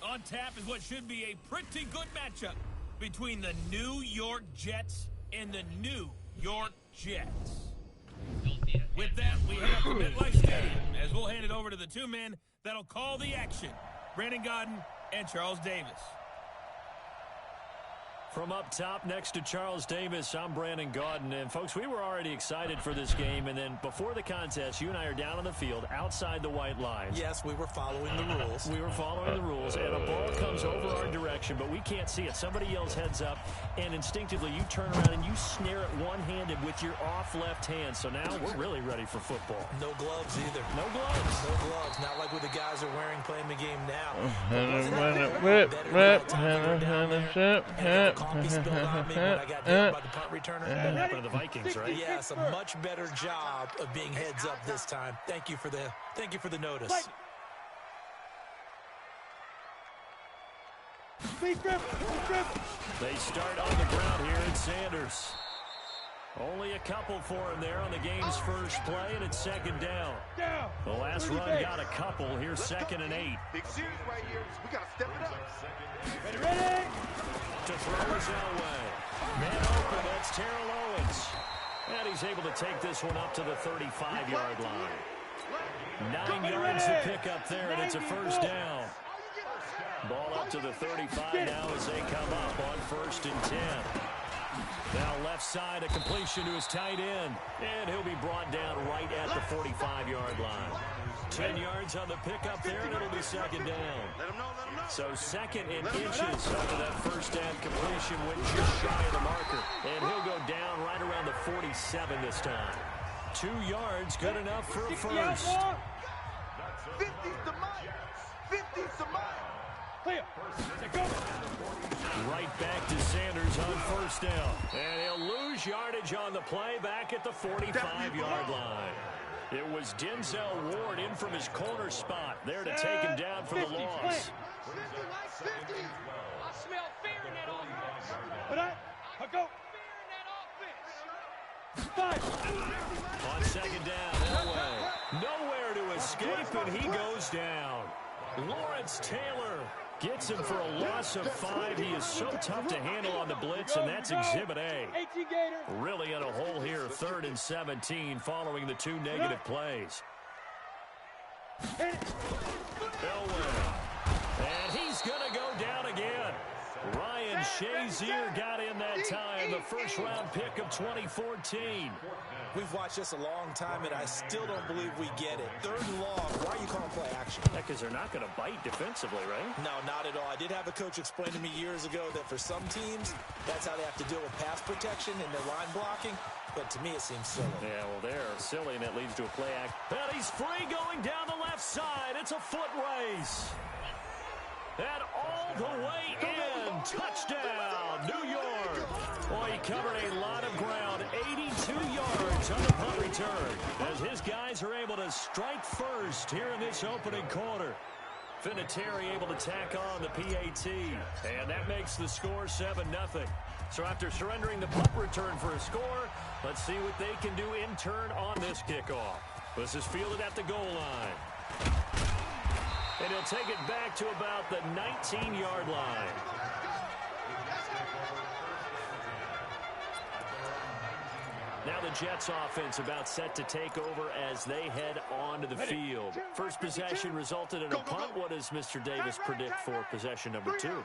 On tap is what should be a pretty good matchup between the New York Jets and the New York Jets. With that, we head up to MetLife Stadium as we'll hand it over to the two men that'll call the action, Brandon Gaudin and Charles Davis. From up top next to Charles Davis, I'm Brandon Gaudin. And, folks, we were already excited for this game. And then before the contest, you and I are down on the field outside the white lines. Yes, we were following the rules. We were following the rules, and a ball comes over our direction, but we can't see it. Somebody yells heads up, and instinctively you turn around and you snare it one-handed with your off left hand. So now we're really ready for football. No gloves either. No gloves. No gloves. Not like what the guys are wearing playing the game now. Coffee spilled on me when I got hit by the punt returner. That happened to the Vikings, right? Yes, a much better job of being heads up this time. Thank you for the notice. They start on the ground here at Sanders. Only a couple for him there on the game's first play, and it's second down. The last run got a couple. Here's 2nd and 8. Big series right here. We got to step it up. Ready? To throw his way. Man open, that's Terrell Owens. And he's able to take this one up to the 35-yard line. 9 yards to pick up there, and it's a first down. Ball up to the 35 now as they come up on 1st and 10. Now left side, a completion to his tight end. And he'll be brought down right at the 45-yard line. 10 yards on the pickup there, and it'll be second down. So 2nd and inches after that first down completion went just shy of the marker. And he'll go down right around the 47 this time. 2 yards, good enough for a first. 50's the mile. 50's the mile. Clear. Right back to Sanders on first down. And he'll lose yardage on the play back at the 45-yard line. It was Denzel Ward in from his corner spot there to take him down for the loss. 50. I smell fear in that offense. I go. Fear in that offense. 5. On second down, Elway. Nowhere to escape, and he goes down. Lawrence Taylor gets him for a loss of 5. He is so tough to handle on the blitz, and that's Exhibit A. Really in a hole here, 3rd and 17, following the 2 negative plays. Elway. And he's going to go down again. Ryan Shazier got in that time, the first-round pick of 2014. We've watched this a long time, and I still don't believe we get it. 3rd and long. Why are you calling play action? Because they're not going to bite defensively, right? No, not at all. I did have a coach explain to me years ago that for some teams, that's how they have to deal with pass protection and their line blocking. But to me, it seems silly. Yeah, well, they're silly, and that leads to a play act. And he's free going down the left side. It's a foot race. And all the way in. Touchdown, New York. Boy, he covered a lot of ground. 82 yards on the punt return as his guys are able to strike first here in this opening quarter. Vinatieri able to tack on the PAT. And that makes the score 7-0. So after surrendering the punt return for a score, let's see what they can do in turn on this kickoff. This is fielded at the goal line. And he'll take it back to about the 19-yard line. Now the Jets offense about set to take over as they head onto the field. First possession resulted in a punt. What does Mr. Davis predict for possession number 2?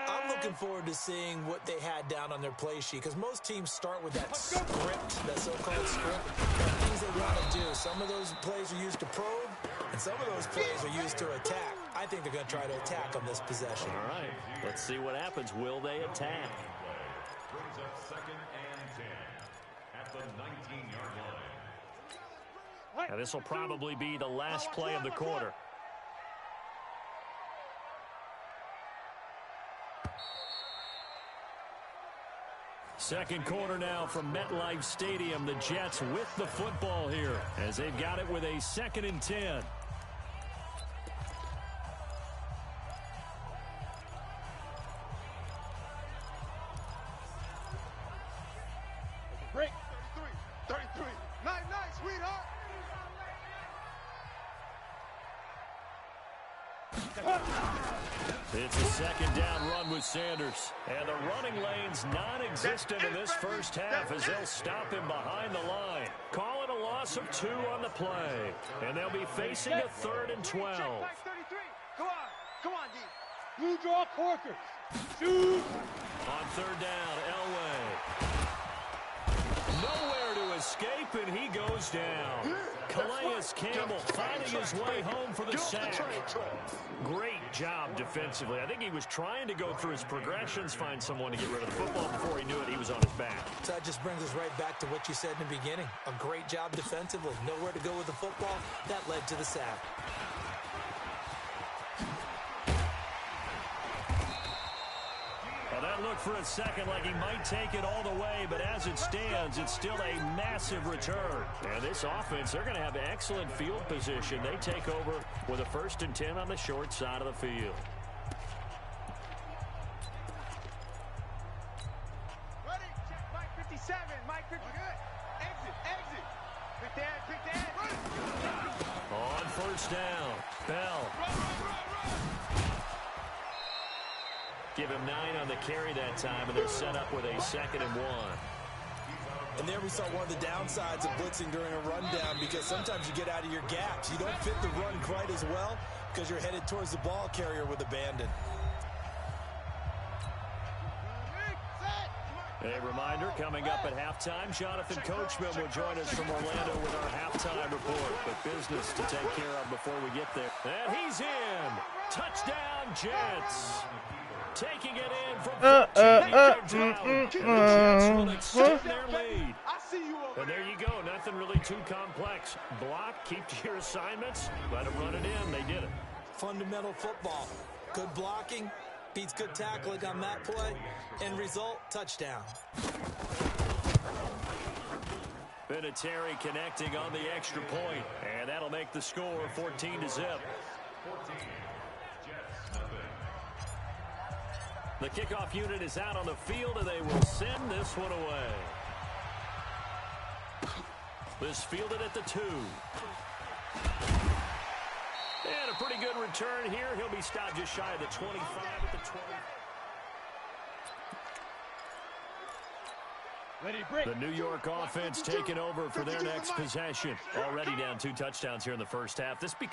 I'm looking forward to seeing what they had down on their play sheet, because most teams start with that script, that so-called script, things they want to do. Some of those plays are used to probe, and some of those plays are used to attack. I think they're going to try to attack on this possession. All right, let's see what happens. Will they attack? Brings up 2nd and 10 at the 19-yard line. Now this will probably be the last play of the quarter. Second quarter now from MetLife Stadium. The Jets with the football here as they've got it with a 2nd and 10. Break. 33. It's a second down run with Sanders. And the running lane's non-existent in this first half as they'll stop him behind the line. Call it a loss of 2 on the play. And they'll be facing a 3rd and 12. Come on, D. Blue draw Corker. Shoot. On 3rd down, Elway. Nowhere to escape, and he goes down. Calais Campbell finding his way home for the sack. Great job defensively. I think he was trying to go through his progressions, find someone to get rid of the football. Before he knew it, he was on his back. So that just brings us right back to what you said in the beginning. A great job defensively. Nowhere to go with the football. That led to the sack. Well, that looked for a second like he might take it all the way, but as it stands, it's still a massive return. And this offense, they're going to have excellent field position. They take over with a 1st and 10 on the short side of the field. Ready? Check Mike 57. Mike 50. Exit. Pick that. On 1st down, Bell. Give him 9 on the carry that time, and they're set up with a 2nd and 1. And there we saw one of the downsides of blitzing during a rundown, because sometimes you get out of your gaps. You don't fit the run quite as well because you're headed towards the ball carrier with abandon. A reminder, coming up at halftime, Jonathan Coachman will join us from Orlando with our halftime report. But business to take care of before we get there. And he's in. Touchdown, Jets. Taking it in from 14 yards out. And the Jets will extend their lead. And there you go. Nothing really too complex. Block, keep to your assignments, let them run it in. They did it. Fundamental football. Good blocking. Beats good tackling on that play. End result, touchdown. Vinatieri connecting on the extra point. And that'll make the score 14-0. The kickoff unit is out on the field, and they will send this one away. This fielded at the 2. And a pretty good return here. He'll be stopped just shy of the 25 at the 20. The New York offense taking over for their next possession. Already down 2 touchdowns here in the first half. This becomes